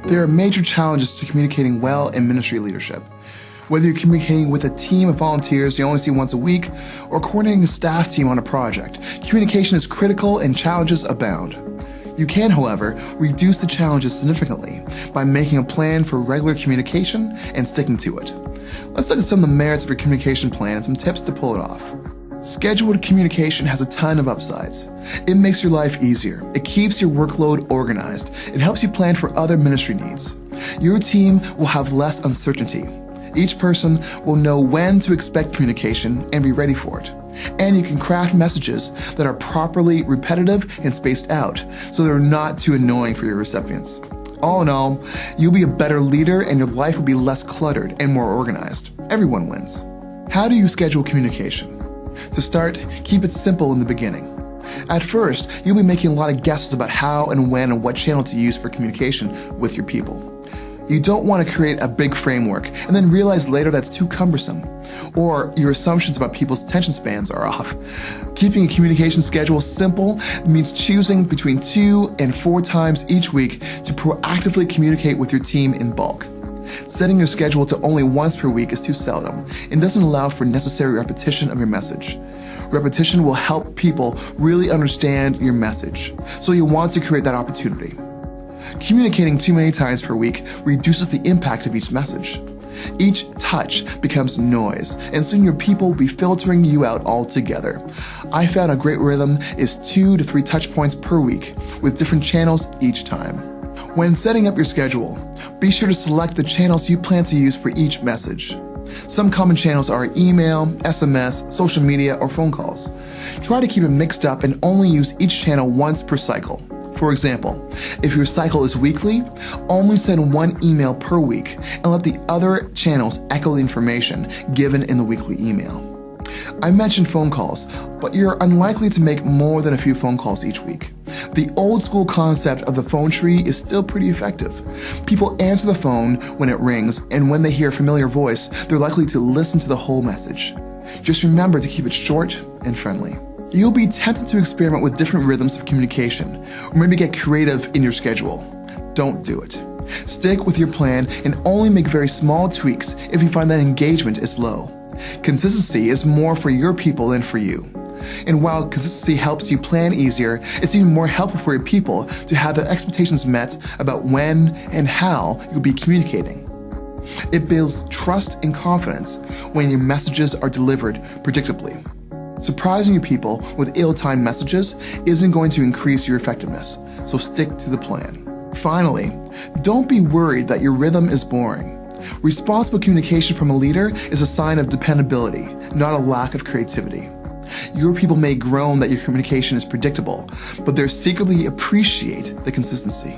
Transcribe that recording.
There are major challenges to communicating well in ministry leadership. Whether you're communicating with a team of volunteers you only see once a week or coordinating a staff team on a project, communication is critical and challenges abound. You can, however, reduce the challenges significantly by making a plan for regular communication and sticking to it. Let's look at some of the merits of your communication plan and some tips to pull it off. Scheduled communication has a ton of upsides. It makes your life easier. It keeps your workload organized. It helps you plan for other ministry needs. Your team will have less uncertainty. Each person will know when to expect communication and be ready for it. And you can craft messages that are properly repetitive and spaced out, so they're not too annoying for your recipients. All in all, you'll be a better leader and your life will be less cluttered and more organized. Everyone wins. How do you schedule communication? To start, keep it simple in the beginning. At first, you'll be making a lot of guesses about how and when and what channel to use for communication with your people. You don't want to create a big framework and then realize later that's too cumbersome, or your assumptions about people's attention spans are off. Keeping a communication schedule simple means choosing between 2 and 4 times each week to proactively communicate with your team in bulk. Setting your schedule to only once per week is too seldom and doesn't allow for necessary repetition of your message. Repetition will help people really understand your message, so you want to create that opportunity. Communicating too many times per week reduces the impact of each message. Each touch becomes noise, and soon your people will be filtering you out altogether. I found a great rhythm is 2 to 3 touch points per week, with different channels each time. When setting up your schedule, be sure to select the channels you plan to use for each message. Some common channels are email, SMS, social media, or phone calls. Try to keep it mixed up and only use each channel once per cycle. For example, if your cycle is weekly, only send 1 email per week and let the other channels echo the information given in the weekly email. I mentioned phone calls, but you're unlikely to make more than a few phone calls each week. The old school concept of the phone tree is still pretty effective. People answer the phone when it rings, and when they hear a familiar voice, they're likely to listen to the whole message. Just remember to keep it short and friendly. You'll be tempted to experiment with different rhythms of communication, or maybe get creative in your schedule. Don't do it. Stick with your plan and only make very small tweaks if you find that engagement is low. Consistency is more for your people than for you. And while consistency helps you plan easier, it's even more helpful for your people to have their expectations met about when and how you'll be communicating. It builds trust and confidence when your messages are delivered predictably. Surprising your people with ill-timed messages isn't going to increase your effectiveness, so stick to the plan. Finally, don't be worried that your rhythm is boring. Responsible communication from a leader is a sign of dependability, not a lack of creativity. Your people may groan that your communication is predictable, but they secretly appreciate the consistency.